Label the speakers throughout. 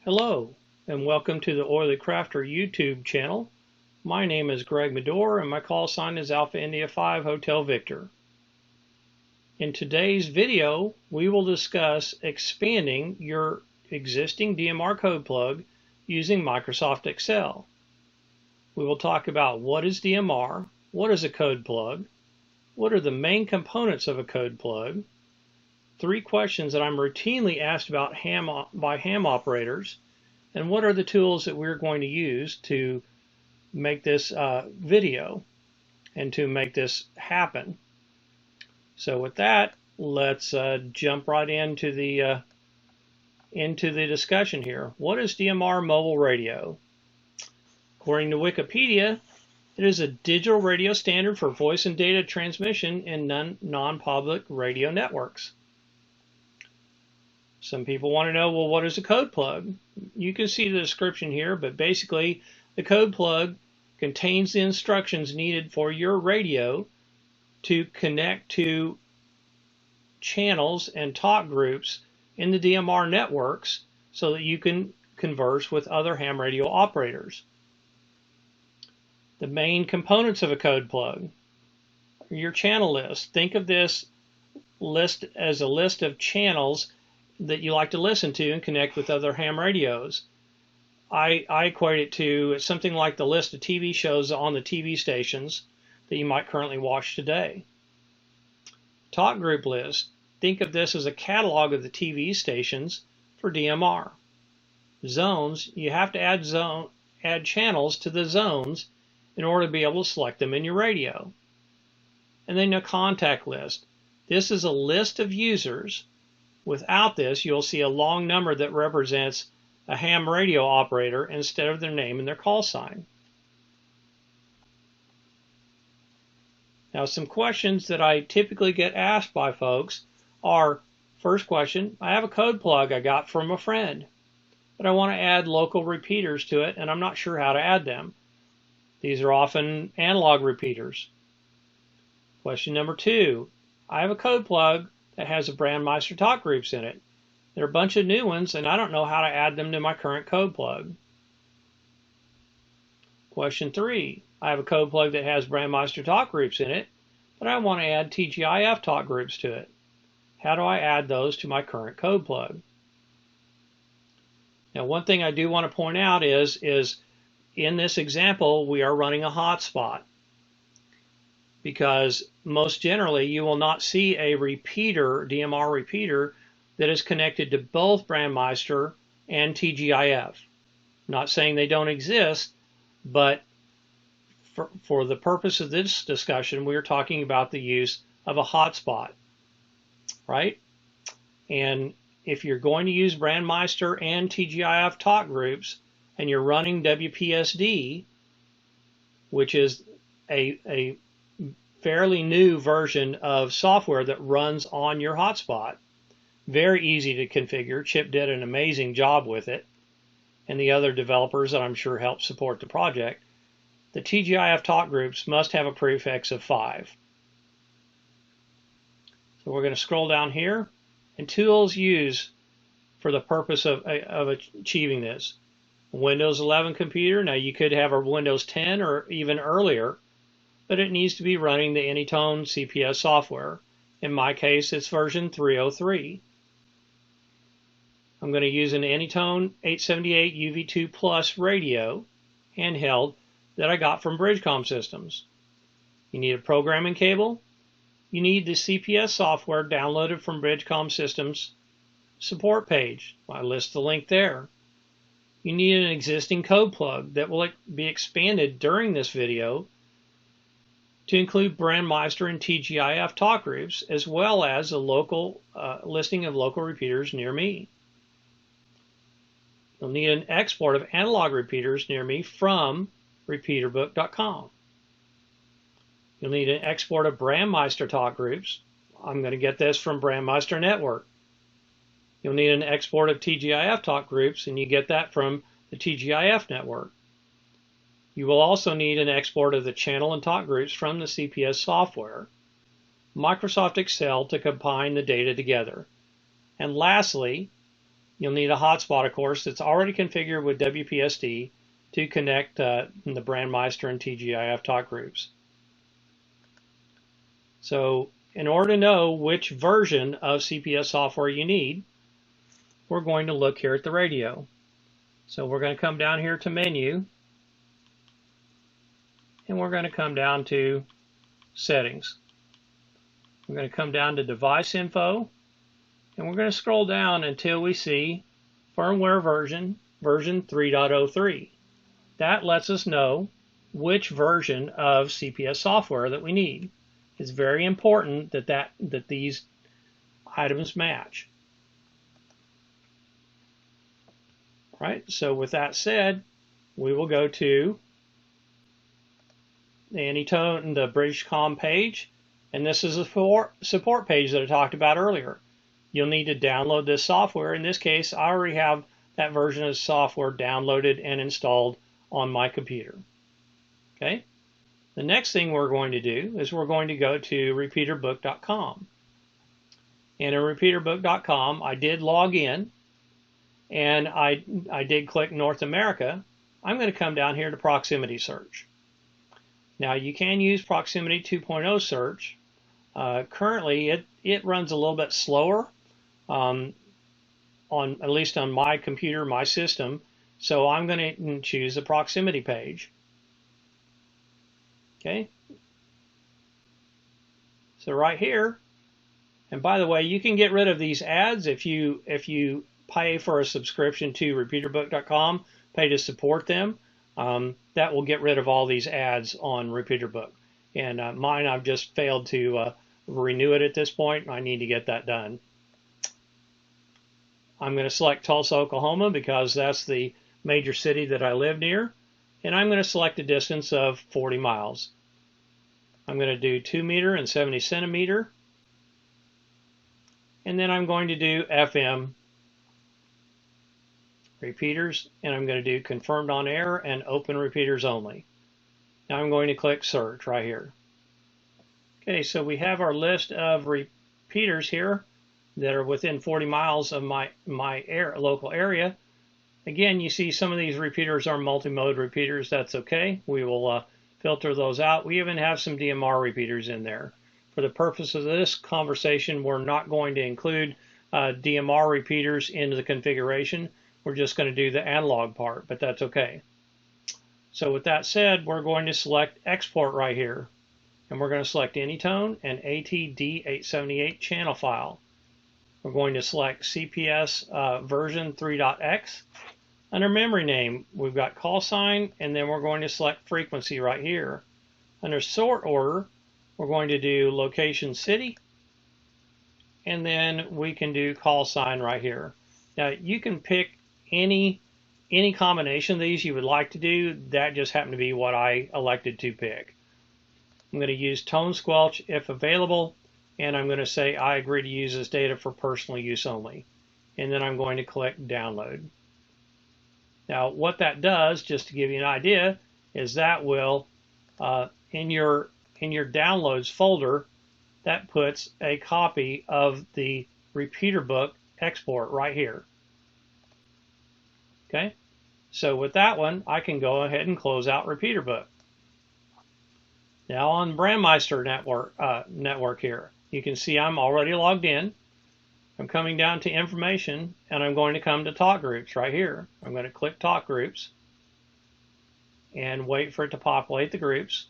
Speaker 1: Hello, and welcome to the Oily Crafter YouTube channel. My name is Greg Medore, and my call sign is Alpha India 5 Hotel Victor. In today's video, we will discuss expanding your existing DMR CodePlug using Microsoft Excel. We will talk about what is DMR, what is a CodePlug, what are the main components of a CodePlug, 3 questions that I'm routinely asked about by ham operators, and what are the tools that we're going to use to make this video and to make this happen. So with that, let's jump right into the discussion here. What is DMR mobile radio? According to Wikipedia, it is a digital radio standard for voice and data transmission in non-public radio networks. Some people want to know, well, what is a code plug? You can see the description here, but basically the code plug contains the instructions needed for your radio to connect to channels and talk groups in the DMR networks so that you can converse with other ham radio operators. The main components of a code plug. Your channel list. Think of this list as a list of channels that you like to listen to and connect with other ham radios. I equate it to something like the list of TV shows on the TV stations that you might currently watch today. Talk group list. Think of this as a catalog of the TV stations for DMR. Zones. You have to add channels to the zones in order to be able to select them in your radio. And then a contact list. This is a list of users. Without this, you'll see a long number that represents a ham radio operator instead of their name and their call sign. Now, some questions that I typically get asked by folks are, first question, I have a code plug I got from a friend, but I want to add local repeaters to it, and I'm not sure how to add them. These are often analog repeaters. Question number 2, I have a code plug that has a Brandmeister talk groups in it. There are a bunch of new ones, and I don't know how to add them to my current code plug. Question 3, I have a code plug that has Brandmeister talk groups in it, but I want to add TGIF talk groups to it. How do I add those to my current code plug? Now, one thing I do want to point out is in this example, we are running a hotspot, because most generally you will not see a repeater, DMR repeater, that is connected to both Brandmeister and TGIF. Not saying they don't exist, but for the purpose of this discussion, we're talking about the use of a hotspot, right? And if you're going to use Brandmeister and TGIF talk groups, and you're running WPSD, which is a fairly new version of software that runs on your hotspot. Very easy to configure. Chip did an amazing job with it, and the other developers that I'm sure helped support the project. The TGIF talk groups must have a prefix of 5. So we're going to scroll down here, and tools used for the purpose of achieving this. Windows 11 computer. Now you could have a Windows 10 or even earlier, but it needs to be running the AnyTone CPS software. In my case, it's version 303. I'm going to use an AnyTone 878 UV2 Plus radio, handheld, that I got from Bridgecom Systems. You need a programming cable. You need the CPS software downloaded from Bridgecom Systems support page. I list the link there. You need an existing code plug that will be expanded during this video to include Brandmeister and TGIF talk groups, as well as a local listing of local repeaters near me. You'll need an export of analog repeaters near me from repeaterbook.com. You'll need an export of Brandmeister talk groups. I'm going to get this from Brandmeister Network. You'll need an export of TGIF talk groups, and you get that from the TGIF network. You will also need an export of the channel and talk groups from the CPS software, Microsoft Excel to combine the data together. And lastly, You'll need a hotspot, of course, that's already configured with WPSD to connect the Brandmeister and TGIF talk groups. So in order to know which version of CPS software you need, we're going to look here at the radio. So we're going to come down here to Menu, and we're going to come down to Settings. We're going to come down to Device Info, and we're going to scroll down until we see firmware version 3.03. That lets us know which version of CPS software that we need. It's very important that these items match. Right, so with that said, we will go to the AnyTone, the Bridgecom page, and this is a support page that I talked about earlier. You'll need to download this software. In this case, I already have that version of software downloaded and installed on my computer. Okay. The next thing we're going to do is we're going to go to repeaterbook.com. And in repeaterbook.com, I did log in, and I did click North America. I'm going to come down here to proximity search. Now you can use proximity 2.0 search. Currently, it runs a little bit slower, at least on my computer, my system. So I'm going to choose the proximity page. Okay. So right here, and by the way, you can get rid of these ads if you pay for a subscription to repeaterbook.com, pay to support them. That will get rid of all these ads on RepeaterBook. And mine, I've just failed to renew it at this point. I need to get that done. I'm going to select Tulsa, Oklahoma, because that's the major city that I live near. And I'm going to select a distance of 40 miles. I'm going to do 2 meter and 70 centimeter. And then I'm going to do FM repeaters, and I'm going to do confirmed on air and open repeaters only. Now I'm going to click search right here. Okay, so we have our list of repeaters here that are within 40 miles of my local area. Again, you see some of these repeaters are multi-mode repeaters. That's okay. We will filter those out. We even have some DMR repeaters in there. For the purpose of this conversation, we're not going to include DMR repeaters into the configuration. We're just going to do the analog part, but that's okay. So with that said, we're going to select export right here. And we're going to select AnyTone and ATD878 channel file. We're going to select CPS version 3.x. Under memory name, we've got call sign, and then we're going to select frequency right here. Under sort order, we're going to do location city, and then we can do call sign right here. Now you can pick any combination of these you would like to do. That just happened to be what I elected to pick. I'm going to use tone squelch if available, and I'm going to say I agree to use this data for personal use only. And then I'm going to click download. Now what that does, just to give you an idea, is that will, in your downloads folder, that puts a copy of the RepeaterBook export right here. Okay, so with that one, I can go ahead and close out RepeaterBook. Now on Brandmeister network here, you can see I'm already logged in. I'm coming down to information, and I'm going to come to talk groups right here. I'm going to click talk groups and wait for it to populate the groups.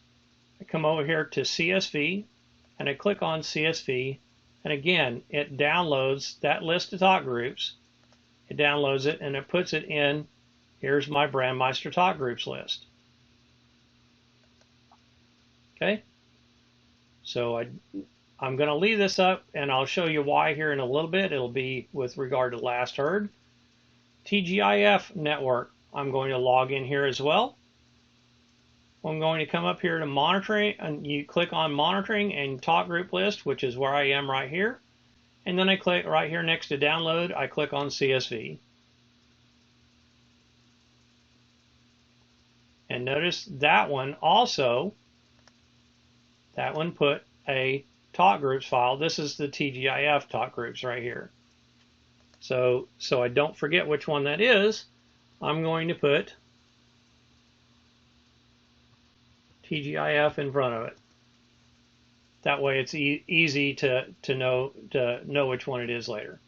Speaker 1: I come over here to CSV, and I click on CSV, and again, it downloads that list of talk groups. It downloads it, and it puts it in, here's my Brandmeister talk groups list. Okay, so I'm going to leave this up, and I'll show you why here in a little bit. It'll be with regard to last heard. TGIF network, I'm going to log in here as well. I'm going to come up here to monitoring, and you click on monitoring and talk group list, which is where I am right here. And then I click right here next to download, I click on CSV. And notice that one also, that one put a talk groups file. This is the TGIF talk groups right here. So I don't forget which one that is, I'm going to put TGIF in front of it. That way it's easy to know which one it is later.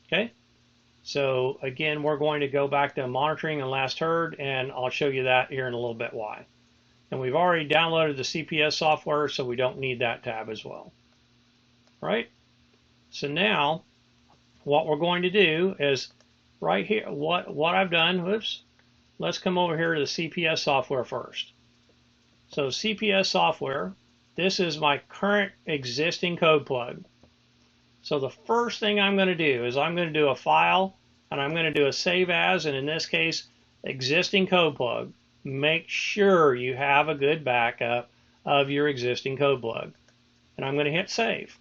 Speaker 1: Okay? So again, we're going to go back to monitoring and last heard, and I'll show you that here in a little bit why. And we've already downloaded the CPS software, so we don't need that tab as well. Right? So now, what we're going to do is right here, what I've done, whoops, let's come over here to the CPS software first. So CPS software, this is my current existing code plug. So the first thing I'm going to do is I'm going to do a file, and I'm going to do a save as, and in this case, existing code plug. Make sure you have a good backup of your existing code plug. And I'm going to hit save.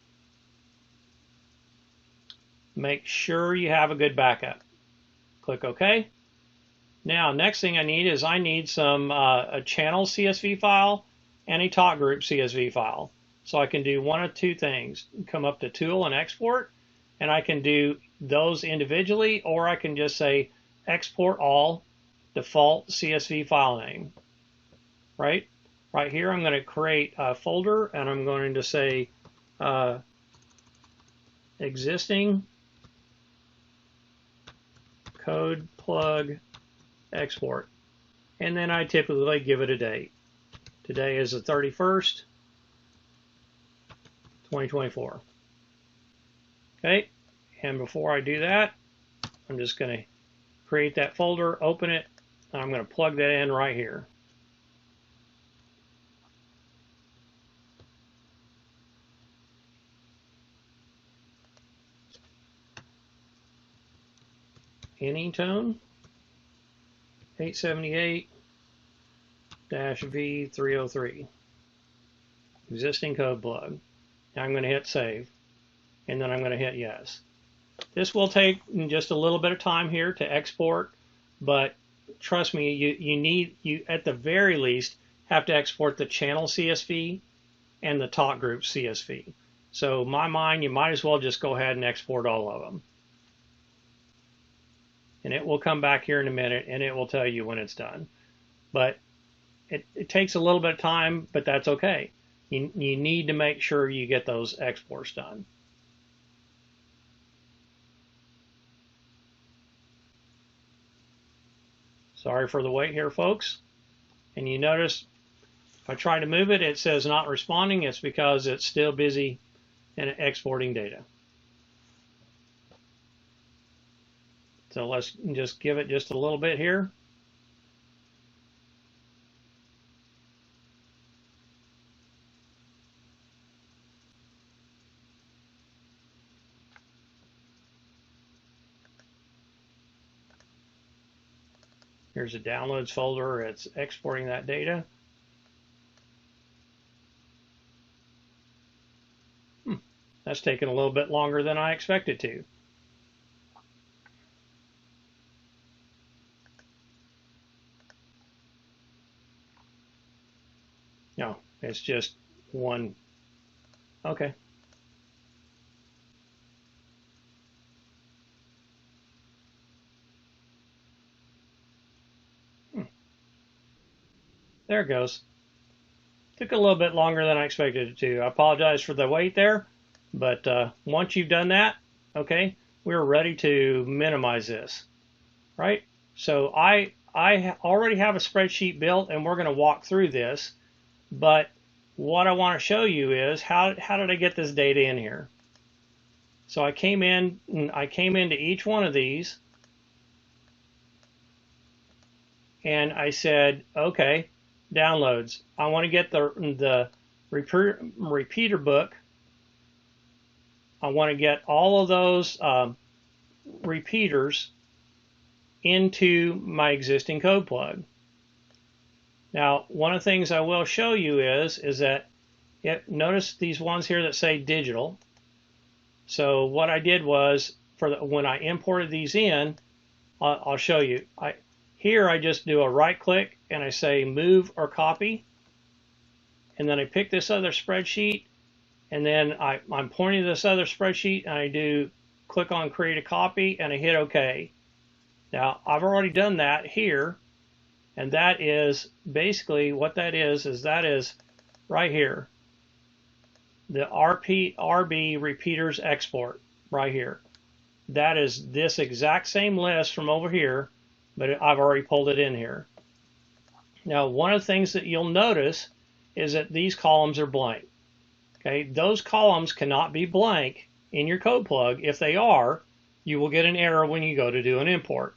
Speaker 1: Make sure you have a good backup. Click OK. Now, next thing I need some a channel CSV file and a talk group CSV file. So I can do one of two things. Come up to Tool and Export, and I can do those individually, or I can just say Export All, default CSV file name. Right? Right here, I'm going to create a folder, and I'm going to say existing code plug export. And then I typically give it a date. Today is the 31st, 2024. Okay, and before I do that, I'm just going to create that folder, open it, and I'm going to plug that in right here. AnyTone 878-V303. Existing code plug. Now I'm going to hit save, and then I'm going to hit yes. This will take just a little bit of time here to export, but trust me, you at the very least have to export the channel CSV and the talk group CSV. So in my mind, you might as well just go ahead and export all of them. And it will come back here in a minute, and it will tell you when it's done. But it takes a little bit of time, but that's okay. You need to make sure you get those exports done. Sorry for the wait here, folks. And you notice if I try to move it, it says not responding. It's because it's still busy in exporting data. So let's just give it just a little bit here. Here's a downloads folder. It's exporting that data. That's taken a little bit longer than I expected to. No, it's just one. Okay. There it goes. Took a little bit longer than I expected it to. I apologize for the wait there, but once you've done that, okay, we're ready to minimize this, right? So I already have a spreadsheet built, and we're going to walk through this, but what I want to show you is how did I get this data in here? So I came into each one of these, and I said, okay, downloads. I want to get the repeater book. I want to get all of those repeaters into my existing code plug. Now, one of the things I will show you is that notice these ones here that say digital. So what I did was when I imported these in, I'll show you. Here I just do a right click and I say move or copy, and then I pick this other spreadsheet, and then I'm pointing to this other spreadsheet, and I do click on create a copy and I hit OK. Now I've already done that here, and that is basically what that is right here, the RB repeaters export right here. That is this exact same list from over here, but I've already pulled it in here. Now, one of the things that you'll notice is that these columns are blank. Okay, those columns cannot be blank in your code plug. If they are, you will get an error when you go to do an import.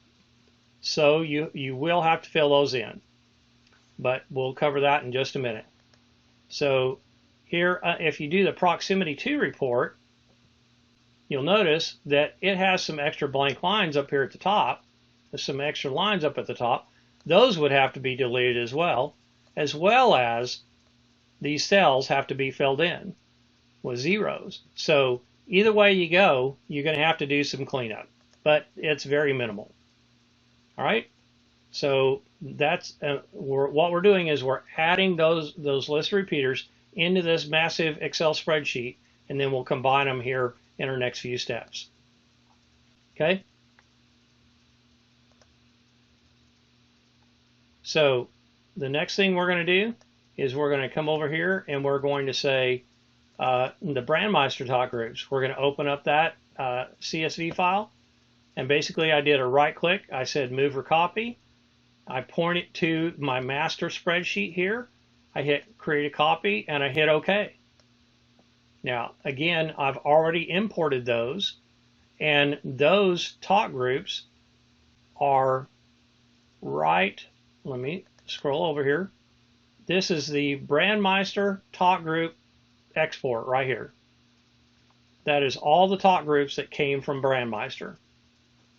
Speaker 1: So you will have to fill those in, but we'll cover that in just a minute. So here, if you do the proximity to report, you'll notice that it has some extra blank lines up here at the top. There's some extra lines up at the top. Those would have to be deleted as well as these cells have to be filled in with zeros. So either way you go, you're going to have to do some cleanup, but it's very minimal. All right, so that's what we're doing is we're adding those list repeaters into this massive Excel spreadsheet, and then we'll combine them here in our next few steps. Okay. So the next thing we're going to do is we're going to come over here and we're going to say the Brandmeister talk groups. We're going to open up that CSV file. And basically I did a right click. I said move or copy. I point it to my master spreadsheet here. I hit create a copy and I hit OK. Now again, I've already imported those, and those talk groups are right. Let me scroll over here. This is the Brandmeister talk group export right here. That is all the talk groups that came from Brandmeister.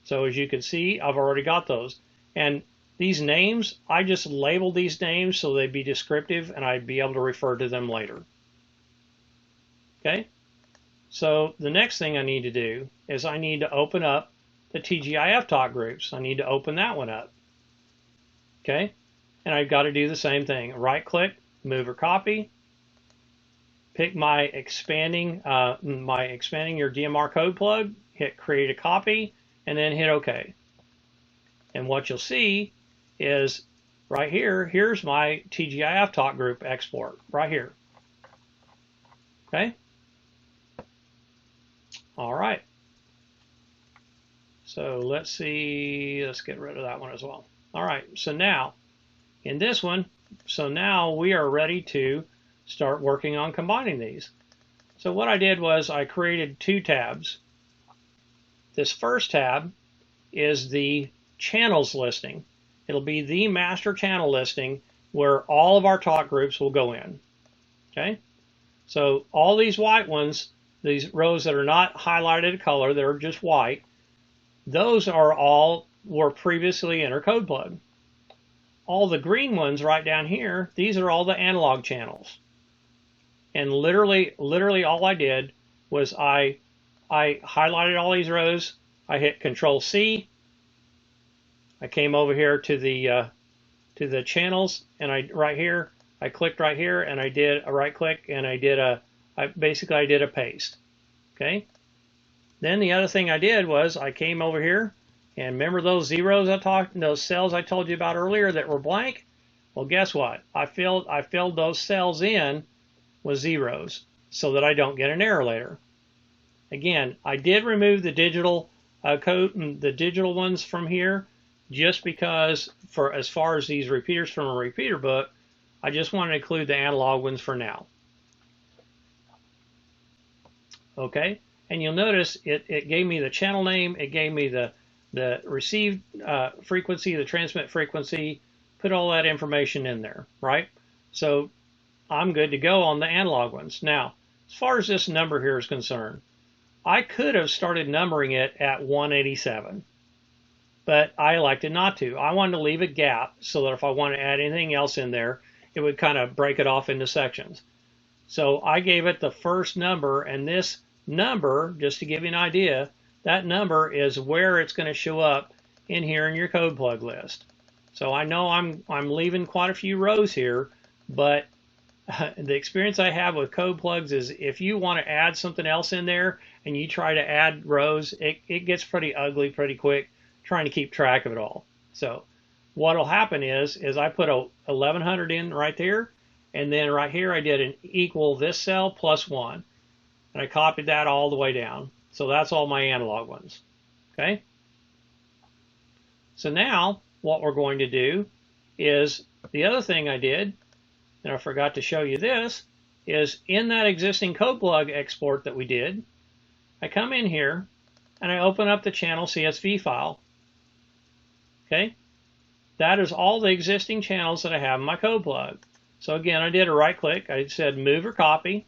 Speaker 1: So as you can see, I've already got those. And these names, I just labeled these names so they'd be descriptive and I'd be able to refer to them later. Okay? So the next thing I need to do is I need to open up the TGIF talk groups. I need to open that one up. Okay? And I've got to do the same thing. Right click, move or copy, pick my expanding your DMR CodePlug, hit create a copy, and then hit OK. And what you'll see is right here, here's my TGIF talk group export right here. Okay? All right. So let's see, let's get rid of that one as well. All right, so now in this one, so now we are ready to start working on combining these. So what I did was I created two tabs. This first tab is the channels listing. It'll be the master channel listing where all of our talk groups will go in. Okay? So all these white ones, these rows that are not highlighted color, they're just white, those are all were previously in our code plug. All the green ones right down here, these are all the analog channels. And literally all I did was I highlighted all these rows. I hit Control C. I came over here to the channels, and I clicked right here, and I did a right click, and I did a paste. Okay. Then the other thing I did was I came over here, and remember those zeros those cells I told you about earlier that were blank? Well, guess what? I filled those cells in with zeros so that I don't get an error later. Again, I did remove the digital code and the digital ones from here just because for as far as these repeaters from a repeater book, I just want to include the analog ones for now. Okay, and you'll notice it gave me the channel name, it gave me the receive frequency, the transmit frequency, put all that information in there, right? So I'm good to go on the analog ones. Now, as far as this number here is concerned, I could have started numbering it at 187, but I elected not to. I wanted to leave a gap so that if I want to add anything else in there, it would kind of break it off into sections. So I gave it the first number, and this number, just to give you an idea, that number is where it's going to show up in here in your code plug list. So I know I'm leaving quite a few rows here, but the experience I have with code plugs is if you want to add something else in there and you try to add rows, it gets pretty ugly pretty quick trying to keep track of it all. So what will happen is I put a 1100 in right there, and then right here I did an equal this cell plus 1, and I copied that all the way down. So that's all my analog ones. Okay. So now what we're going to do is the other thing I did, and I forgot to show you this, is in that existing CodePlug export that we did, I come in here and I open up the channel CSV file. Okay, that is all the existing channels that I have in my CodePlug. So again, I did a right click. I said move or copy.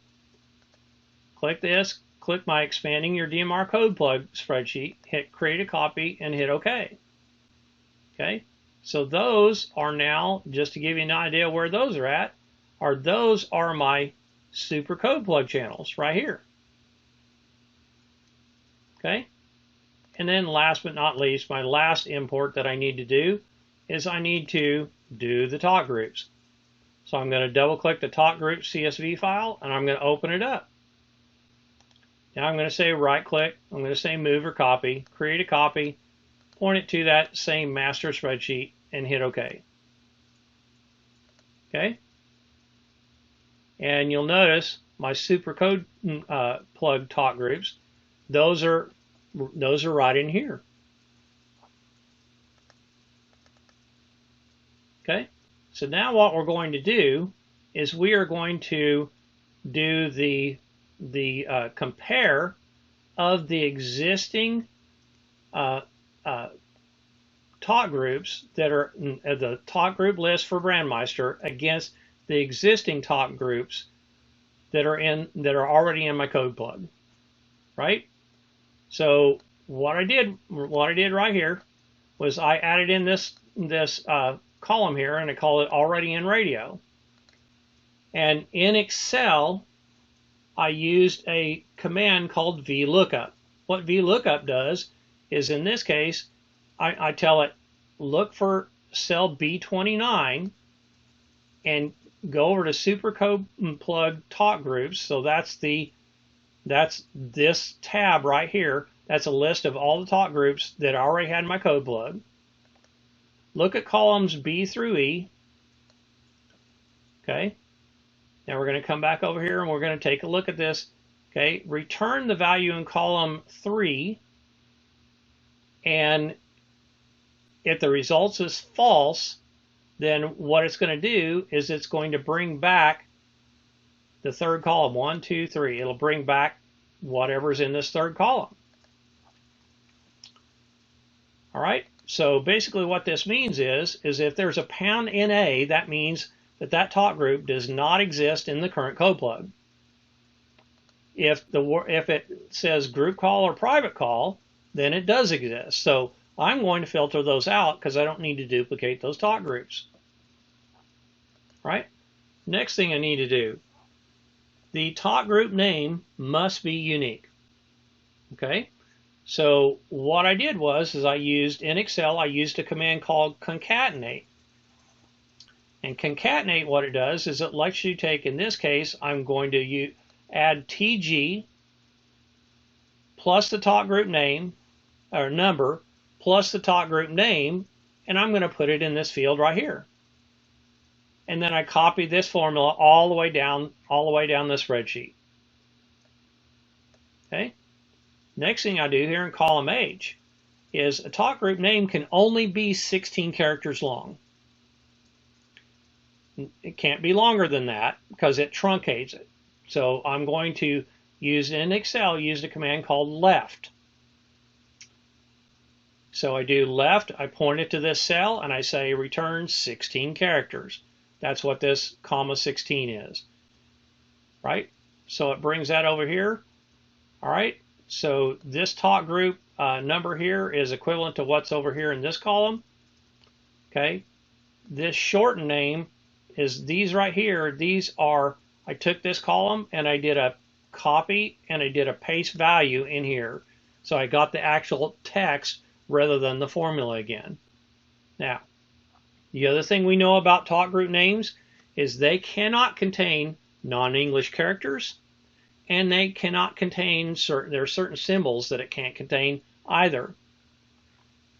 Speaker 1: Click this, click my expanding your DMR CodePlug spreadsheet, hit create a copy, and hit OK. Okay, so those are now, just to give you an idea where those are at, those are my super CodePlug channels right here. Okay, and then last but not least, my last import that I need to do is I need to do the talk groups. So I'm going to double click the talk group CSV file and I'm going to open it up. Now I'm going to say right click, I'm going to say move or copy, create a copy, point it to that same master spreadsheet and hit OK. Okay. And you'll notice my super code plug talk groups, those are right in here. Okay. So now what we're going to do is we are going to do the compare of the existing talk groups that are the talk group list for Brandmeister against the existing talk groups that are already in my code plug, right? So what I did right here was I added in this column here, and I call it already in radio. And in Excel, I used a command called VLOOKUP. What VLOOKUP does is, in this case, I tell it, look for cell B29 and go over to Super CodePlug Talk Groups. So that's this tab right here. That's a list of all the talk groups that I already had in my code plug. Look at columns B through E. Okay. Now we're going to come back over here and we're going to take a look at this. Okay. Return the value in column 3. And if the results is false, then what it's going to do is it's going to bring back the third column, 1, 2, 3. It'll bring back whatever's in this third column. All right. So basically what this means is if there's a pound NA, that means that talk group does not exist in the current code plug. If it says group call or private call, then it does exist. So I'm going to filter those out because I don't need to duplicate those talk groups. Right? Next thing I need to do, the talk group name must be unique. Okay? So what I did was in Excel, I used a command called concatenate. And concatenate, what it does is it lets you take, in this case, I'm going to add TG plus the talk group name, or number, plus the talk group name, and I'm going to put it in this field right here. And then I copy this formula all the way down the spreadsheet. Okay. Next thing I do here in column H is a talk group name can only be 16 characters long. It can't be longer than that because it truncates it. So I'm going to use in Excel, use a command called left. So I do left, I point it to this cell and I say return 16 characters. That's what this comma 16 is. Right? So it brings that over here. All right. So this talk group number here is equivalent to what's over here in this column. Okay. This shortened name is these right here. These are, I took this column and I did a copy and I did a paste value in here. So I got the actual text rather than the formula again. Now, the other thing we know about talk group names is they cannot contain non-English characters, and they cannot contain there are certain symbols that it can't contain either.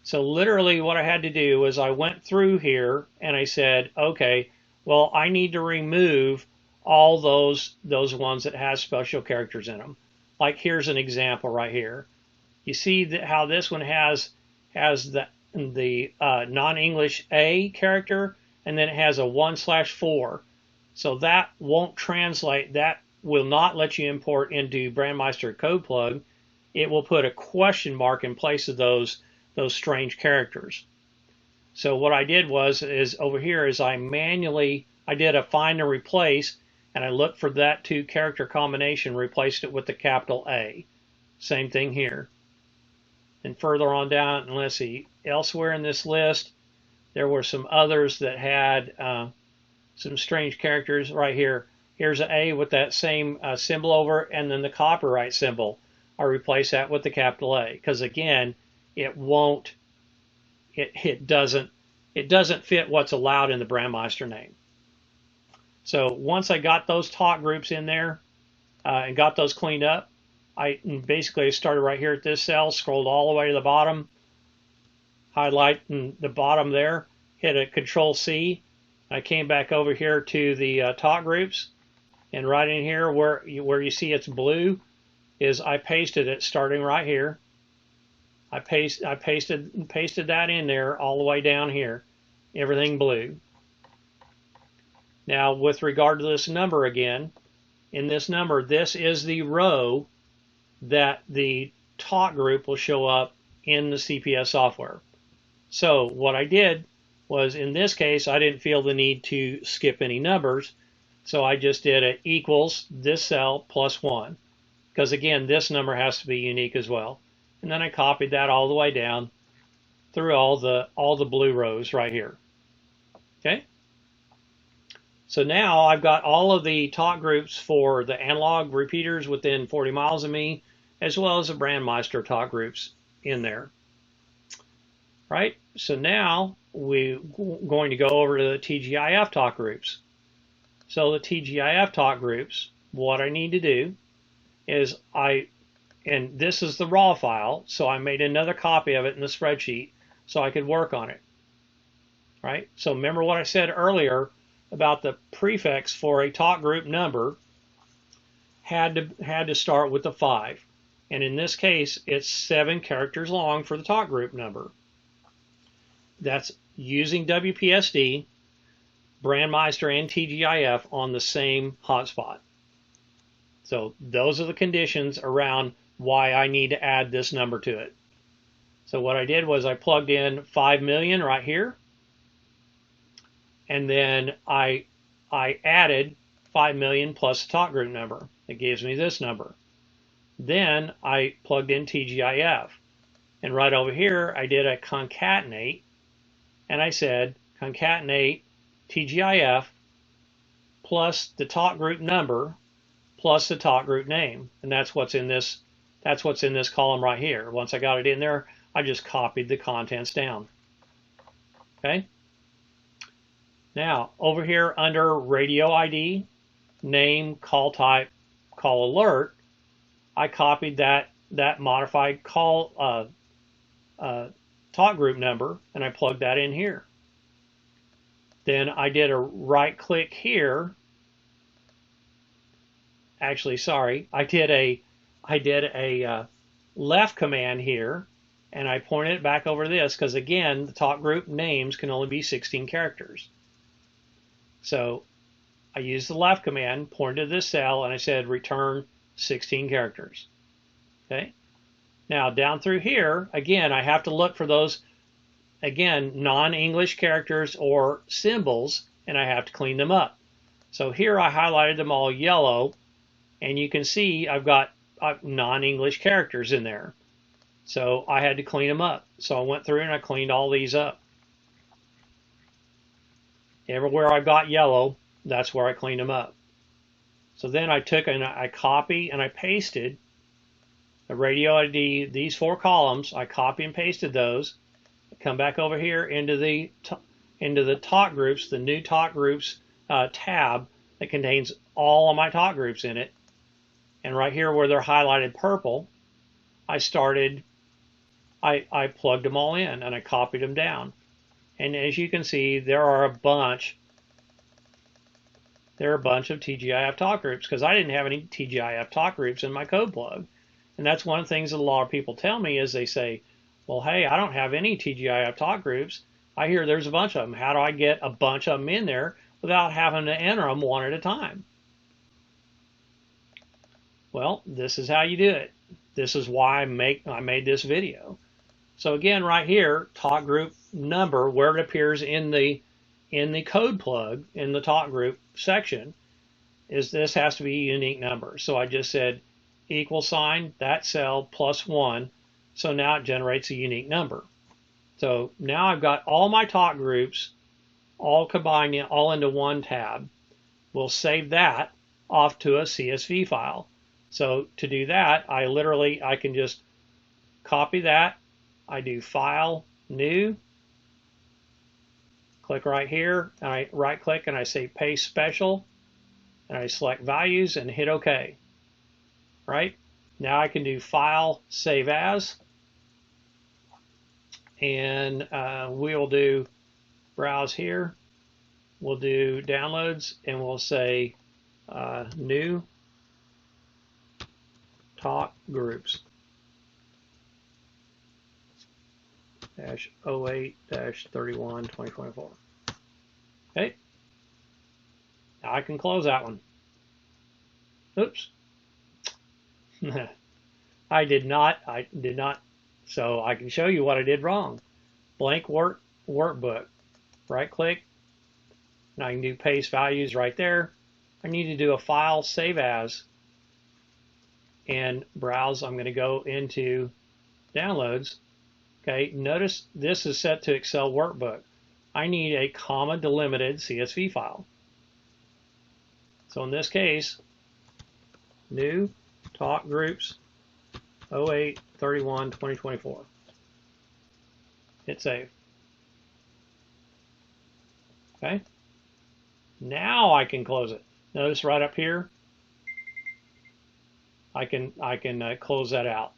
Speaker 1: So literally what I had to do was I went through here and I said, okay, well, I need to remove all those ones that have special characters in them. Like here's an example right here. You see that how this one has the non-English A character, and then it has a 1/4. So that won't translate. That will not let you import into Brandmeister CodePlug. It will put a question mark in place of those strange characters. So what I did is over here is I did a find and replace, and I looked for that 2 character combination, replaced it with the capital A. Same thing here. And further on down, and let's see, elsewhere in this list, there were some others that had some strange characters right here. Here's an A with that same symbol over, and then the copyright symbol. I replace that with the capital A, because again, it doesn't fit what's allowed in the Brandmeister name. So once I got those talk groups in there and got those cleaned up, I basically started right here at this cell, scrolled all the way to the bottom, highlight the bottom there, hit a Control-C. I came back over here to the talk groups, and right in here where you see it's blue is I pasted it starting right here. I pasted that in there all the way down here, everything blue. Now with regard to this number again, in this number, this is the row that the talk group will show up in the CPS software. So what I did was, in this case, I didn't feel the need to skip any numbers, so I just did a equals this cell plus 1, because again, this number has to be unique as well. And then I copied that all the way down through all the blue rows right here. Okay. So now I've got all of the talk groups for the analog repeaters within 40 miles of me, as well as the Brandmeister talk groups in there. Right? So now we're going to go over to the TGIF talk groups. So the TGIF talk groups, what I need to do is and this is the raw file, so I made another copy of it in the spreadsheet so I could work on it. Right? So remember what I said earlier about the prefix for a talk group number had to start with the 5. And in this case, it's 7 characters long for the talk group number. That's using WPSD, Brandmeister, and TGIF on the same hotspot. So those are the conditions around why I need to add this number to it. So what I did was I plugged in 5 million right here, and then I added 5 million plus the talk group number. It gives me this number. Then I plugged in TGIF, and right over here I did a concatenate, and I said concatenate TGIF plus the talk group number plus the talk group name, and that's what's in this column right here. Once I got it in there, I just copied the contents down. Okay. Now over here under radio ID, name, call type, call alert, I copied that modified call talk group number, and I plugged that in here. Then I did a right click here. Actually, sorry, I did a left command here, and I pointed it back over this because again, the talk group names can only be 16 characters. So I used the left command, pointed to this cell, and I said return 16 characters. Okay. Now down through here, again, I have to look for those, again, non-English characters or symbols, and I have to clean them up. So here I highlighted them all yellow, and you can see I've got non-English characters in there. So I had to clean them up. So I went through and I cleaned all these up. Everywhere I got yellow, that's where I cleaned them up. So then I took and I copied and I pasted the radio ID, these 4 columns. I copy and pasted those. Come back over here into the talk groups, the new talk groups tab that contains all of my talk groups in it. And right here where they're highlighted purple, I plugged them all in and I copied them down. And as you can see, there are a bunch of TGIF talk groups because I didn't have any TGIF talk groups in my code plug. And that's one of the things that a lot of people tell me is they say, well, hey, I don't have any TGIF talk groups. I hear there's a bunch of them. How do I get a bunch of them in there without having to enter them one at a time? Well, this is how you do it. This is why I made this video. So again, right here, talk group number, where it appears in the code plug in the talk group section, is this has to be a unique number. So I just said equal sign that cell +1. So now it generates a unique number. So now I've got all my talk groups all combined all into one tab. We'll save that off to a CSV file. So to do that, I can just copy that. I do File, New, click right here, and I right click and I say Paste Special, and I select Values and hit OK. Right? Now I can do File, Save As, and we'll do Browse here. We'll do Downloads, and we'll say New Talk Groups -08-31-2024. Okay. Now I can close that one. Oops. I did not. So I can show you what I did wrong. Blank workbook. Right click. And I can do paste values right there. I need to do a file, save as, and browse. I'm going to go into downloads. Okay, notice this is set to Excel workbook. I need a comma delimited CSV file. So in this case, new talk groups 08-31-2024. Hit save. Okay. Now I can close it. Notice right up here, I can close that out.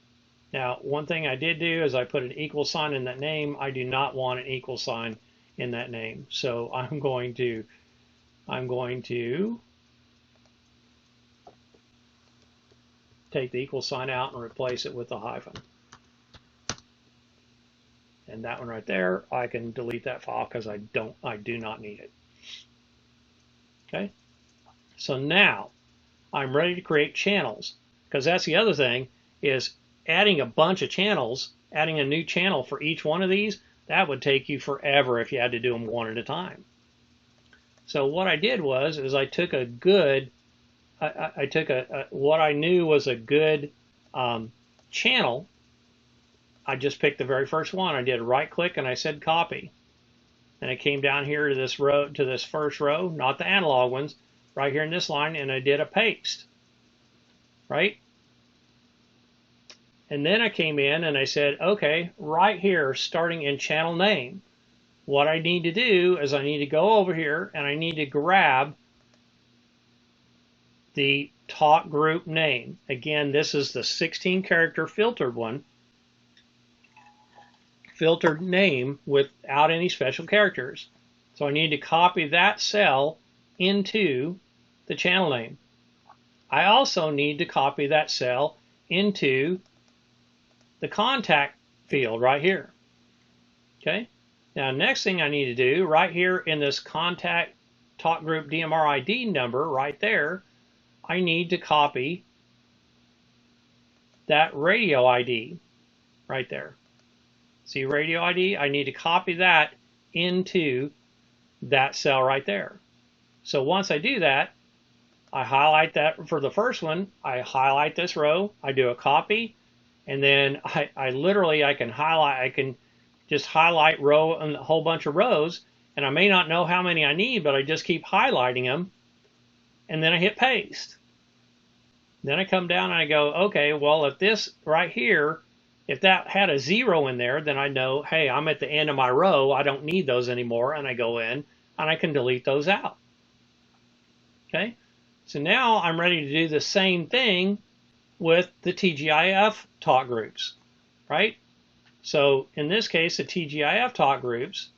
Speaker 1: Now, one thing I did do is I put an equal sign in that name. I do not want an equal sign in that name, so I'm going to take the equal sign out and replace it with a hyphen. And that one right there, I can delete that file because I do not need it. Okay. So now I'm ready to create channels, because that's the other thing is adding a bunch of channels, adding a new channel for each one of these, that would take you forever if you had to do them one at a time. So what I did was I took a good, I took what I knew was a good channel. I just picked the very first one. I did right click and I said copy. And I came down here to this row, to this first row, not the analog ones, right here in this line, and I did a paste. Right? And then I came in and I said, okay, right here, starting in channel name, what I need to do is I need to go over here and I need to grab the talk group name. Again, this is the 16-character filtered one. Filtered name without any special characters. So I need to copy that cell into the channel name. I also need to copy that cell into the contact field right here. Okay. Now, next thing I need to do right here in this contact talk group DMR ID number right there, I need to copy that radio ID right there. See radio ID? I need to copy that into that cell right there. So once I do that, I highlight that for the first one. I highlight this row. I do a copy, and then I can just highlight row and a whole bunch of rows, and I may not know how many I need, but I just keep highlighting them, and then I hit paste. Then I come down and I go, okay, well, if this right here, if that had a 0 in there, then I know, hey, I'm at the end of my row. I don't need those anymore. And I go in and I can delete those out. Okay, so now I'm ready to do the same thing with the TGIF talk groups, right? So in this case, the TGIF talk groups,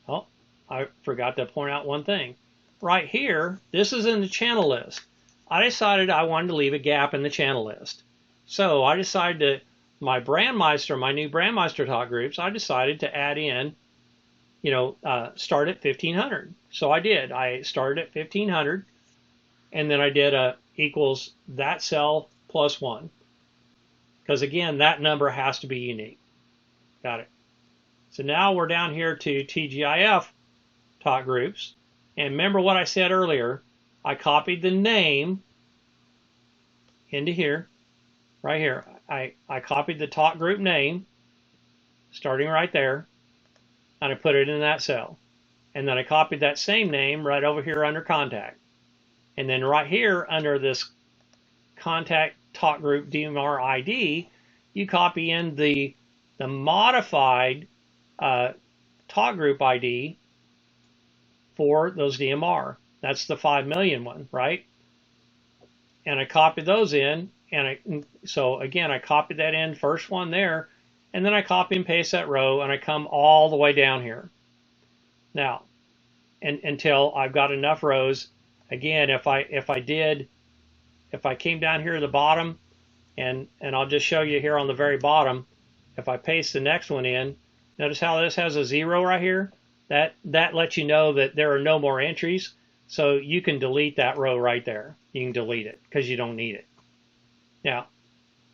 Speaker 1: oh, I forgot to point out one thing. Right here, this is in the channel list. I decided I wanted to leave a gap in the channel list. So I decided to, my new Brandmeister talk groups, I decided to add in, start at 1500. So I did. I started at 1500, and then I did a equals that cell plus 1. Because again, that number has to be unique. Got it. So now we're down here to TGIF talk groups. And remember what I said earlier, I copied the name into here, right here. I copied the talk group name, starting right there, and I put it in that cell. And then I copied that same name right over here under contact. And then right here under this contact talk group DMR ID, you copy in the modified talk group ID for those DMR. That's the 5 million one, right? And I copied those in, so again, I copied that in, first one there, and then I copy and paste that row, and I come all the way down here. Now, until I've got enough rows. Again, if I came down here to the bottom, and I'll just show you here on the very bottom, if I paste the next one in, notice how this has a 0 right here? That lets you know that there are no more entries, so you can delete that row right there. You can delete it because you don't need it. Now,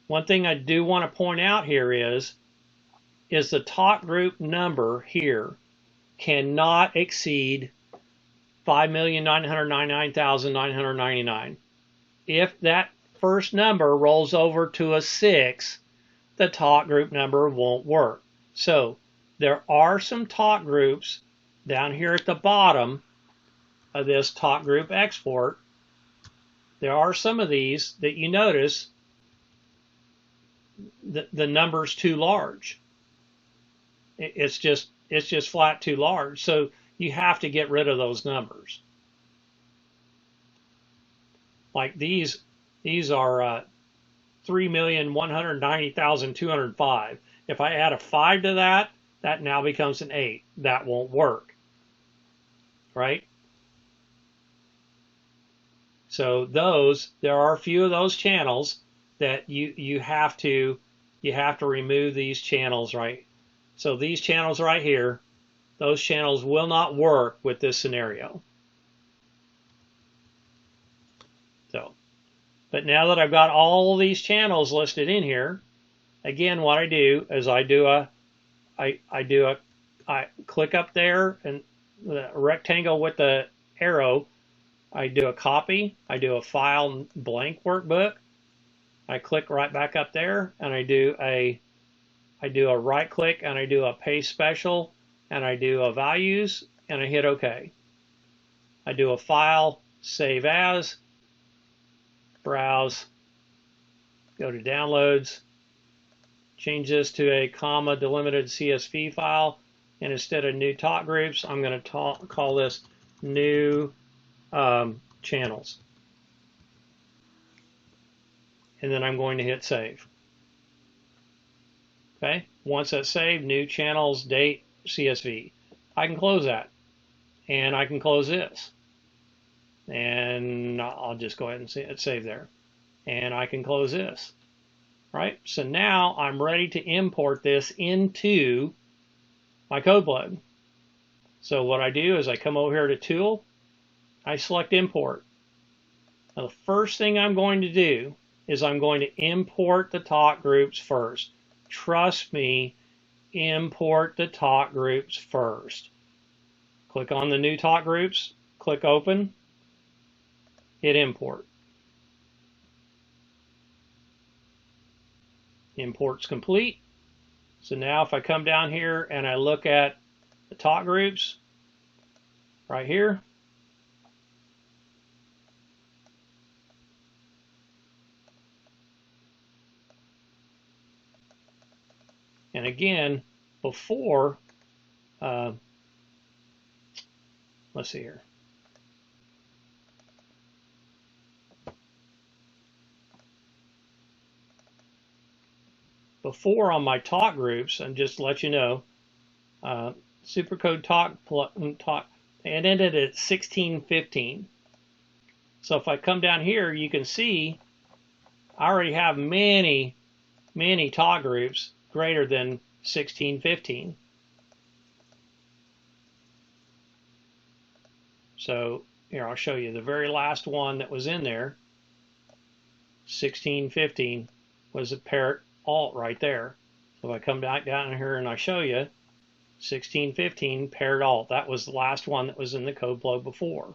Speaker 1: one thing I do want to point out here is the talk group number here cannot exceed 5,999,999. If that first number rolls over to a 6, the talk group number won't work. So there are some talk groups down here at the bottom of this talk group export. There are some of these that you notice the number's too large. It's just flat too large. So you have to get rid of those numbers. Like these are 3,190,205. If I add a 5 to that, that now becomes an 8. That won't work, right? So there are a few of those channels that you have to remove these channels, right? So these channels right here, those channels will not work with this scenario. So, but now that I've got all these channels listed in here, again, what I do is I click up there and the rectangle with the arrow. I do a copy. I do a file blank workbook. I click right back up there, and I do a right click, and I do a paste special, and I do a values, and I hit OK. I do a file, save as, browse, go to downloads, change this to a comma delimited CSV file, and instead of new talk groups, I'm going to call this new channels. And then I'm going to hit save. Okay, once that's saved, new channels, date, CSV. I can close that, and I can close this. And I'll just go ahead and save there. And I can close this. Right, so now I'm ready to import this into my CodePlug. So what I do is I come over here to Tool, I select Import. Now the first thing I'm going to do is I'm going to import the talk groups first. Trust me, import the talk groups first. Click on the new talk groups, click Open, hit Import. Import's complete. So now if I come down here and I look at the talk groups right here, and again, before, let's see here. before on my talk groups, and just to let you know, Supercode talk it ended at 1615. So if I come down here, you can see I already have many talk groups greater than 1615. So here, I'll show you the very last one that was in there. 1615 was a parrot alt right there. So if I come back down here and I show you 1615 parrot alt, that was the last one that was in the code plug before,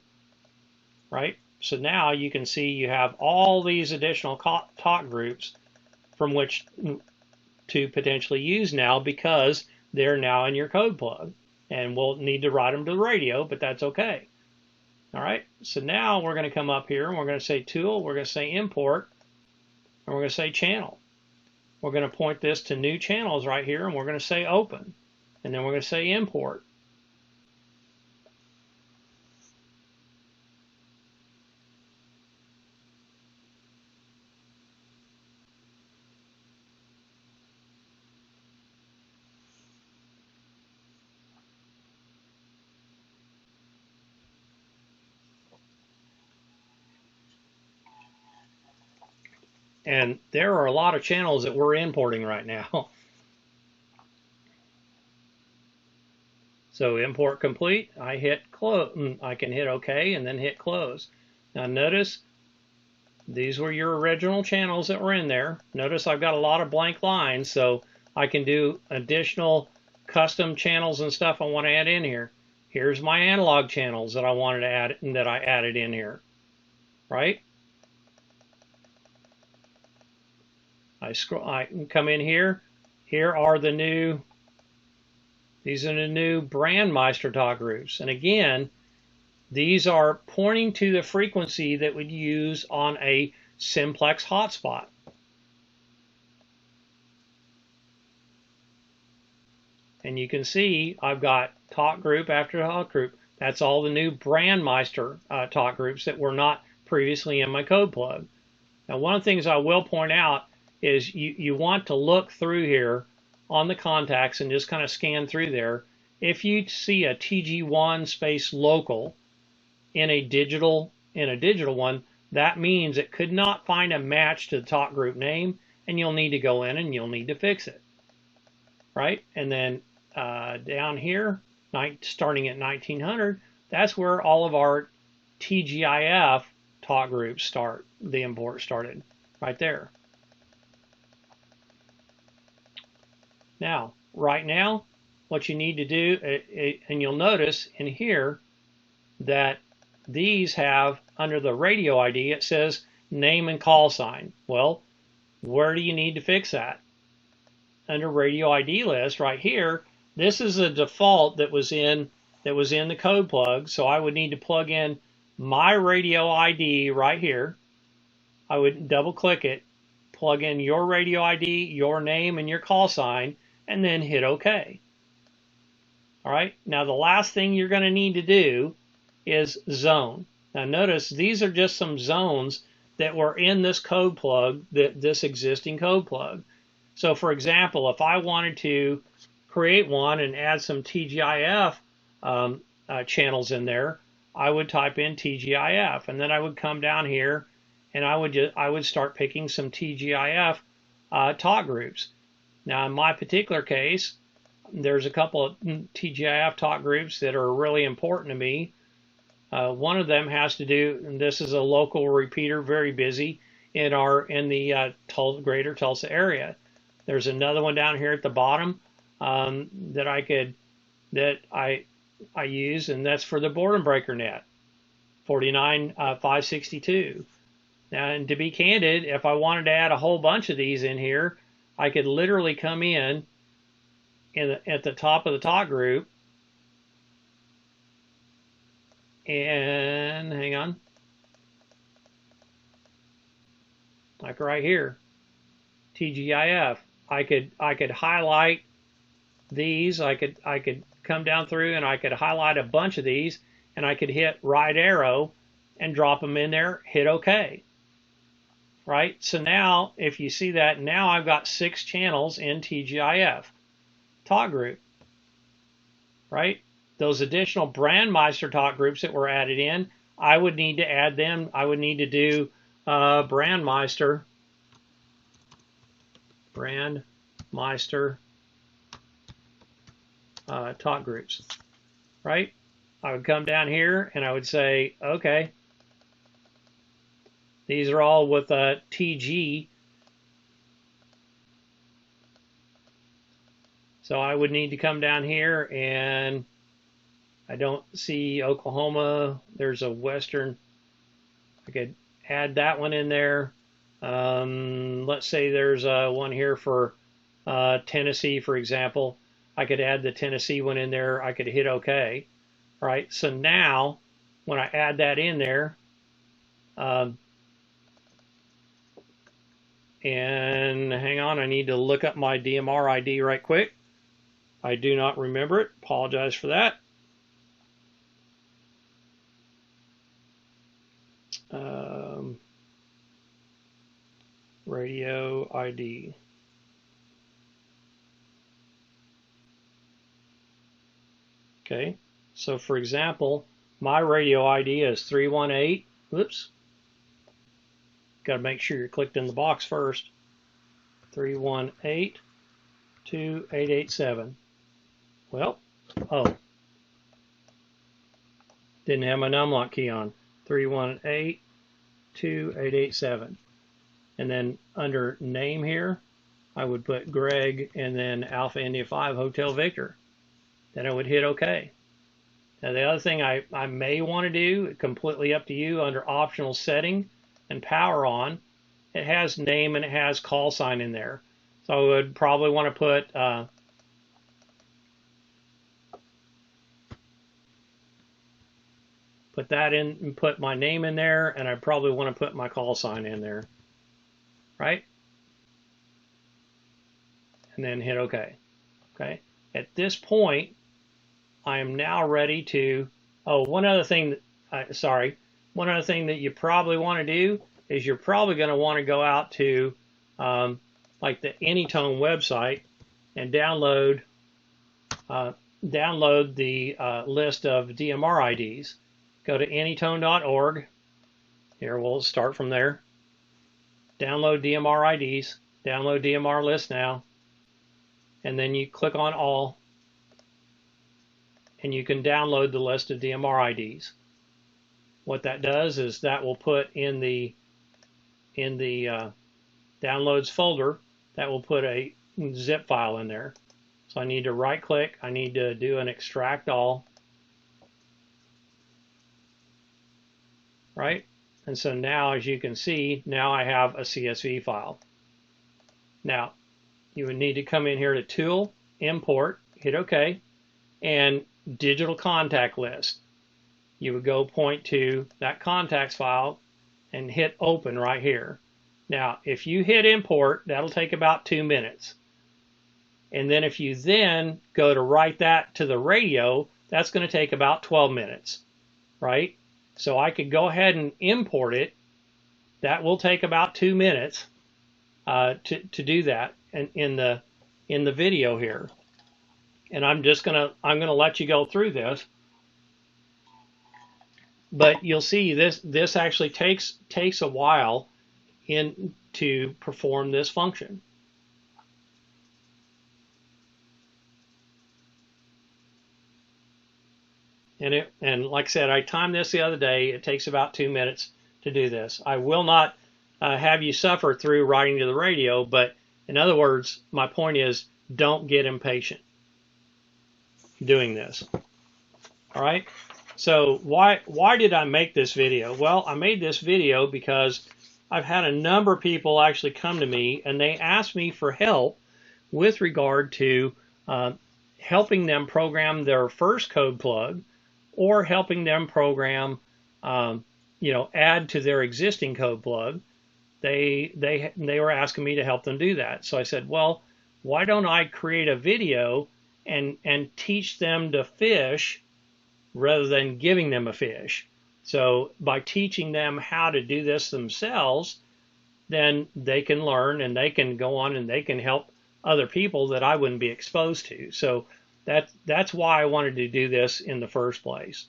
Speaker 1: right? So now you can see you have all these additional talk groups from which to potentially use now, because they're now in your code plug, and we'll need to write them to the radio, but that's okay. All right, so now we're going to come up here and we're going to say tool, we're going to say import, and we're going to say channel. We're going to point this to new channels right here, and we're going to say open, and then we're going to say import. And there are a lot of channels that we're importing right now. So import complete, I hit close. I can hit OK and then hit close. Now notice these were your original channels that were in there. Notice I've got a lot of blank lines, so I can do additional custom channels and stuff I want to add in here. Here's my analog channels that I wanted to add, and that I added in here, right? I can come in here. Here are the new, these are the new Brandmeister talk groups. And again, these are pointing to the frequency that would use on a simplex hotspot. And you can see I've got talk group after talk group. That's all the new Brandmeister talk groups that were not previously in my code plug. Now, one of the things I will point out is you want to look through here on the contacts and just kind of scan through there. If you see a TG1 space local in a digital one, that means it could not find a match to the talk group name, and you'll need to go in and you'll need to fix it, right? And then down here, starting at 1900, that's where all of our TGIF talk groups start. The import started right there. Now, right now, what you need to do, and you'll notice in here that these have, under the radio ID, it says name and call sign. Well, where do you need to fix that? Under radio ID list right here, this is a default that was in the code plug, so I would need to plug in my radio ID right here. I would double click it, plug in your radio ID, your name, and your call sign, and then hit OK. All right, now the last thing you're going to need to do is zone. Now notice these are just some zones that were in this code plug, this existing code plug. So for example, if I wanted to create one and add some TGIF channels in there, I would type in TGIF, and then I would come down here and I would start picking some TGIF talk groups. Now in my particular case, there's a couple of TGIF talk groups that are really important to me. One of them has to do, and this is a local repeater, very busy in the greater Tulsa area. There's another one down here at the bottom that I use, and that's for the boredom breaker net, 49562. Now, and to be candid, if I wanted to add a whole bunch of these in here, I could literally come in at the top of the talk group, and hang on, like right here, TGIF. I could highlight these. I could come down through and I could highlight a bunch of these, and I could hit right arrow and drop them in there, hit OK. right? So now, if you see that, now I've got 6 channels in TGIF talk group, right? Those additional Brandmeister talk groups that were added in, I would need to add them. I would need to do Brandmeister talk groups, right? I would come down here and I would say, okay, these are all with TG. So I would need to come down here, and I don't see Oklahoma. There's a Western. I could add that one in there. Let's say there's one here for Tennessee, for example. I could add the Tennessee one in there. I could hit OK. All right. So now when I add that in there, and hang on, I need to look up my DMR ID right quick. I do not remember it. Apologize for that. Radio ID. Okay, so for example, my radio ID is 318. Whoops. Got to make sure you're clicked in the box first. 318-2887. Well, oh, didn't have my numlock key on. 318-2887. And then under name here, I would put Greg and then Alpha India 5 Hotel Victor. Then I would hit OK. Now the other thing I may want to do, completely up to you, under optional setting and power on, it has name and it has call sign in there. So I would probably want to put that in and put my name in there, and I probably want to put my call sign in there, right? And then hit OK. Okay. At this point, I am now ready to. Oh, one other thing that you probably want to do is you're probably going to want to go out to like the AnyTone website and download the list of DMR IDs. Go to anytone.org. Here, we'll start from there. Download DMR IDs. Download DMR list now. And then you click on all. And you can download the list of DMR IDs. What that does is that will put in the downloads folder, that will put a zip file in there. So I need to right click. I need to do an extract all. Right? And so now, as you can see, now I have a CSV file. Now, you would need to come in here to Tool, Import, hit OK, and Digital Contact List. You would go point to that contacts file and hit Open right here. Now, if you hit Import, that'll take about 2 minutes. And then if you then go to write that to the radio, that's going to take about 12 minutes, right? So I could go ahead and import it. That will take about 2 minutes to do that in the video here. And I'm gonna let you go through this. But you'll see this actually takes a while to perform this function. And like I said, I timed this the other day. It takes about 2 minutes to do this. I will not have you suffer through writing to the radio, but in other words, my point is, don't get impatient doing this. All right. So why did I make this video? Well, I made this video because I've had a number of people actually come to me and they asked me for help with regard to helping them program their first code plug, or helping them program, add to their existing code plug. They were asking me to help them do that. So I said, well, why don't I create a video and teach them to fish rather than giving them a fish? So by teaching them how to do this themselves, then they can learn and they can go on and they can help other people that I wouldn't be exposed to. So that's why I wanted to do this in the first place,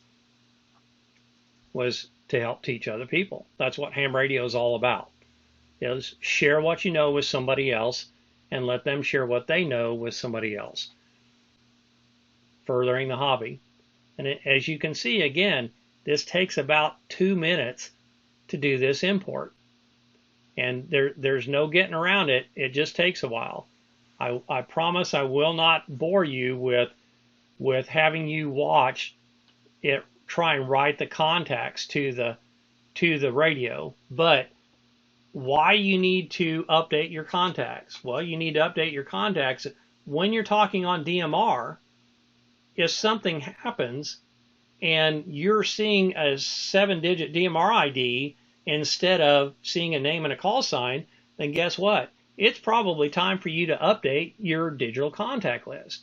Speaker 1: was to help teach other people. That's what ham radio is all about. Is share what you know with somebody else and let them share what they know with somebody else, furthering the hobby. And as you can see, again, this takes about 2 minutes to do this import. And there's no getting around it. It just takes a while. I promise I will not bore you with having you watch it try and write the contacts to the radio. But why you need to update your contacts? Well, you need to update your contacts when you're talking on DMR. If something happens and you're seeing a 7-digit DMR ID instead of seeing a name and a call sign, then guess what? It's probably time for you to update your digital contact list.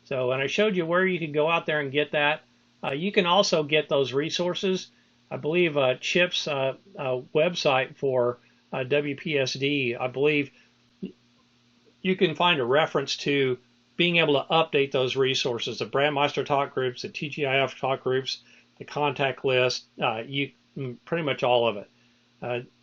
Speaker 1: So, and I showed you where you could go out there and get that. You can also get those resources. I believe Chip's website for WPSD, I believe you can find a reference to being able to update those resources, the Brandmeister talk groups, the TGIF talk groups, the contact list, pretty much all of it.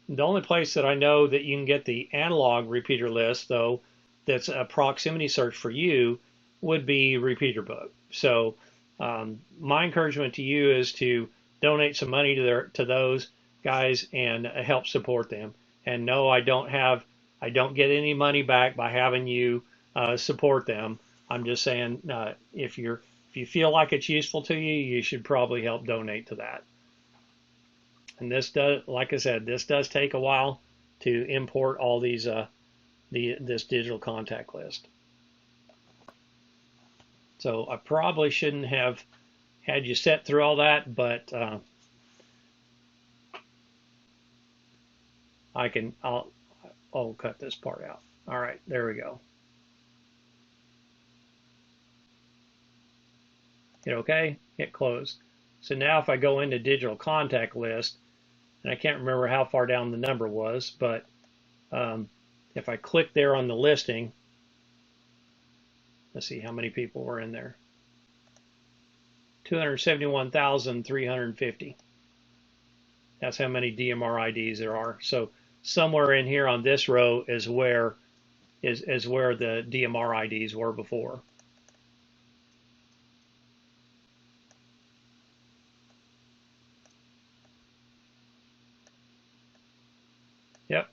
Speaker 1: The only place that I know that you can get the analog repeater list, though, that's a proximity search for you, would be Repeater Book. So my encouragement to you is to donate some money to those guys and help support them. And no, I don't get any money back by having you support them. I'm just saying if you feel like it's useful to you, you should probably help donate to that. And this does, like I said, this does take a while to import all these this digital contact list. So I probably shouldn't have had you set through all that, but I'll cut this part out. All right, there we go. Hit OK, hit close. So now if I go into digital contact list, and I can't remember how far down the number was, but if I click there on the listing, let's see how many people were in there. 271,350. That's how many DMR IDs there are. So somewhere in here on this row is where the DMR IDs were before. Yep.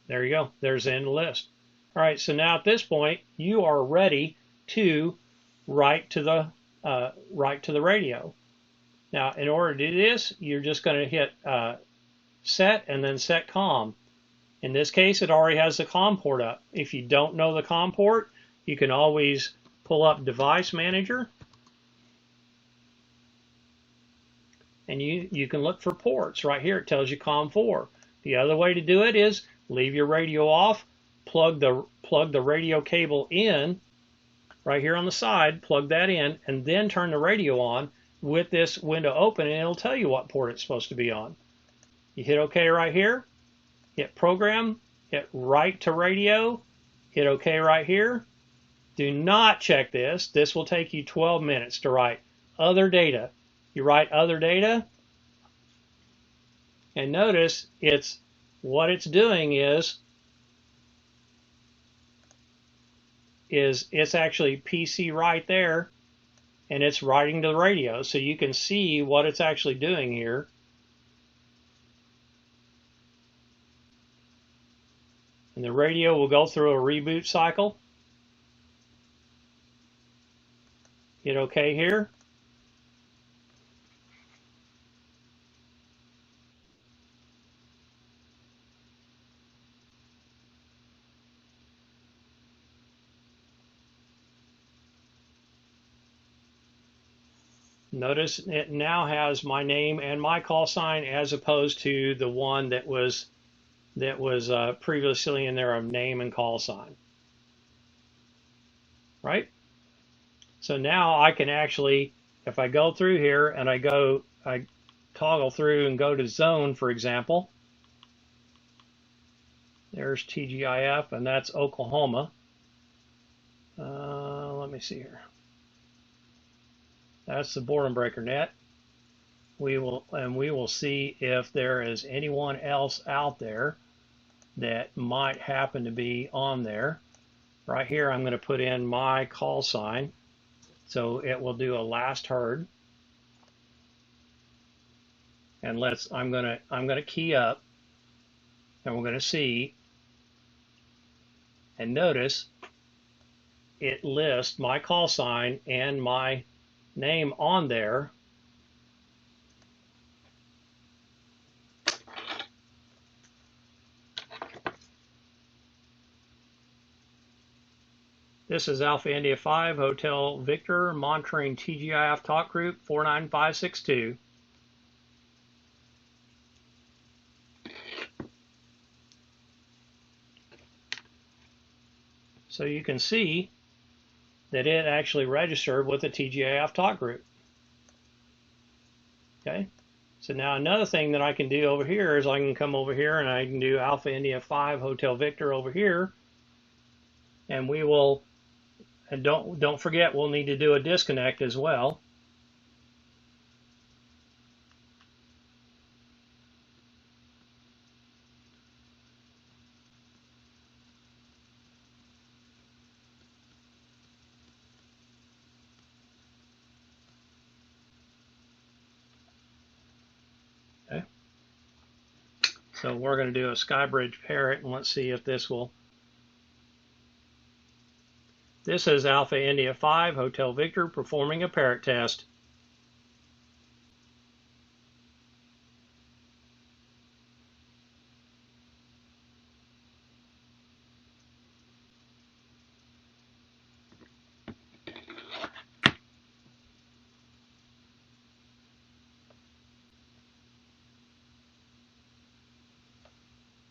Speaker 1: There you go. There's the end of the list. All right, so now at this point, you are ready to write to the radio. Now, in order to do this, you're just going to hit set and then set COM. In this case, it already has the COM port up. If you don't know the COM port, you can always pull up Device Manager, and you can look for ports. Right here, it tells you COM4. The other way to do it is leave your radio off, plug the radio cable in right here on the side, plug that in, and then turn the radio on with this window open, and it'll tell you what port it's supposed to be on. You hit OK right here, hit Program, hit Write to Radio, hit OK right here. Do not check this. This will take you 12 minutes to write other data. You write other data, and notice what it's doing is it's actually PC right there, and it's writing to the radio, so you can see what it's actually doing here. And the radio will go through a reboot cycle. Hit OK here. Notice it now has my name and my call sign as opposed to the one that was previously in there of name and call sign. Right? So now I can actually if I go through here and I toggle through and go to zone, for example, there's TGIF, and that's Oklahoma. Let me see here. That's the boredom breaker net. We will see if there is anyone else out there that might happen to be on there. Right here, I'm going to put in my call sign, so it will do a last heard. And I'm going to key up, and we're going to see. And notice it lists my call sign and my name on there. This is Alpha India 5 Hotel Victor monitoring TGIF talk group 49562. So you can see that it actually registered with the TGIF talk group. Okay, so now another thing that I can do over here is I can come over here and I can do Alpha India 5 Hotel Victor over here, and we will, and don't forget, we'll need to do a disconnect as well. Okay. So we're going to do a Skybridge parrot, and let's see if this will. This is Alpha India 5 Hotel Victor performing a parrot test.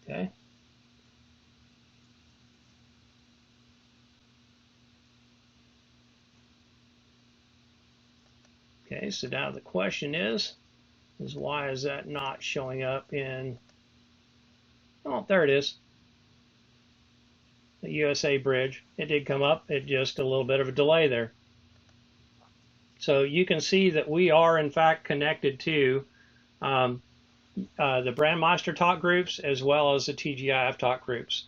Speaker 1: Okay. Okay, so now the question is why is that not showing up in, oh, there it is, the USA bridge. It did come up, it just a little bit of a delay there. So you can see that we are in fact connected to the Brandmeister talk groups as well as the TGIF talk groups.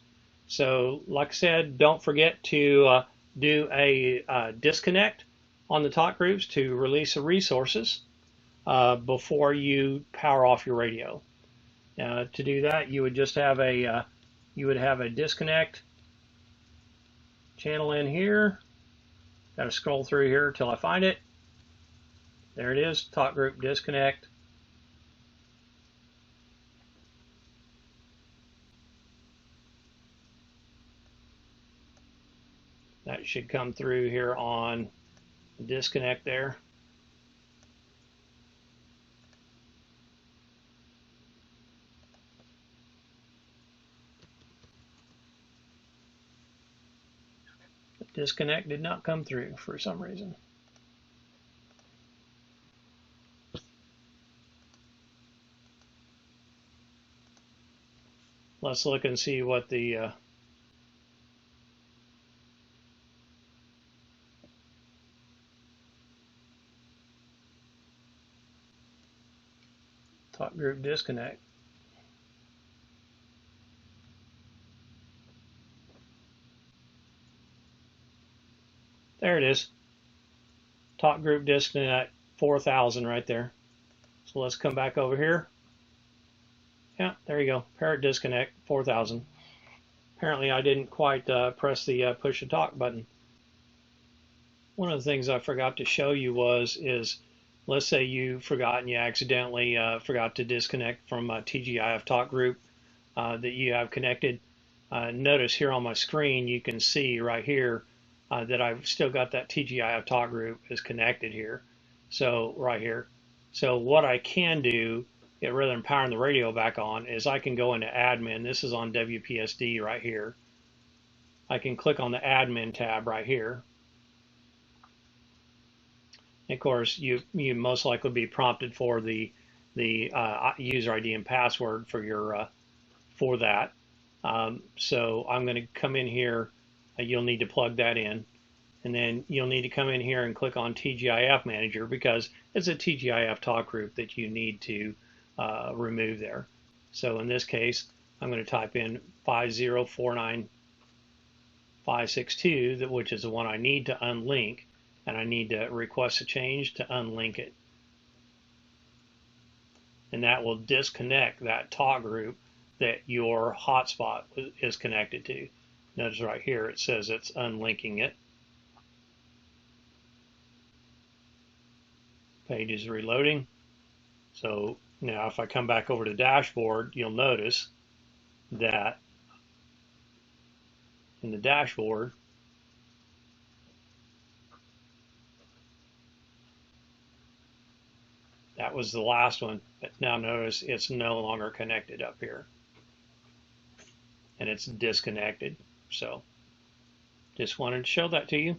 Speaker 1: So like I said, don't forget to do a disconnect on the talk groups to release the resources before you power off your radio. To do that, you would just have a disconnect channel in here. Got to scroll through here till I find it. There it is, talk group disconnect. That should come through here on the disconnect there. The disconnect did not come through for some reason. Let's look and see what the talk group disconnect. There it is. Talk group disconnect 4000 right there. So let's come back over here. Yeah, there you go. Parrot disconnect 4000. Apparently I didn't quite press the push to talk button. One of the things I forgot to show you is let's say you forgot and you accidentally forgot to disconnect from a TGIF talk group that you have connected. Notice here on my screen you can see right here that I've still got that TGIF talk group is connected here. So right here. So what I can do, rather than powering the radio back on, is I can go into admin. This is on WPSD right here. I can click on the admin tab right here. And of course, you most likely be prompted for the user ID and password for your for that. So I'm going to come in here. You'll need to plug that in, and then you'll need to come in here and click on TGIF Manager because it's a TGIF talk group that you need to remove there. So in this case, I'm going to type in 5049562, which is the one I need to unlink, and I need to request a change to unlink it. And that will disconnect that talk group that your hotspot is connected to. Notice right here it says it's unlinking it. Page is reloading. So now if I come back over to dashboard, you'll notice that in the dashboard, that was the last one, but now notice it's no longer connected up here. And it's disconnected. So just wanted to show that to you.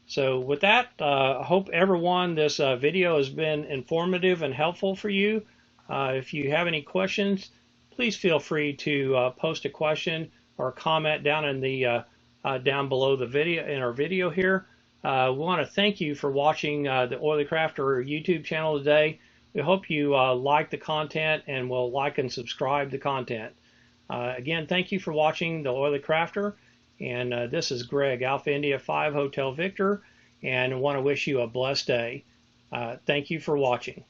Speaker 1: So with that, I hope everyone, this video has been informative and helpful for you. If you have any questions, please feel free to post a question or a comment down in the down below the video in our video here. We want to thank you for watching the Oily Crafter YouTube channel today. We hope you like the content and will like and subscribe the content. Again, thank you for watching the Oily Crafter, and this is Greg, Alpha India 5 Hotel Victor, and I want to wish you a blessed day. Thank you for watching.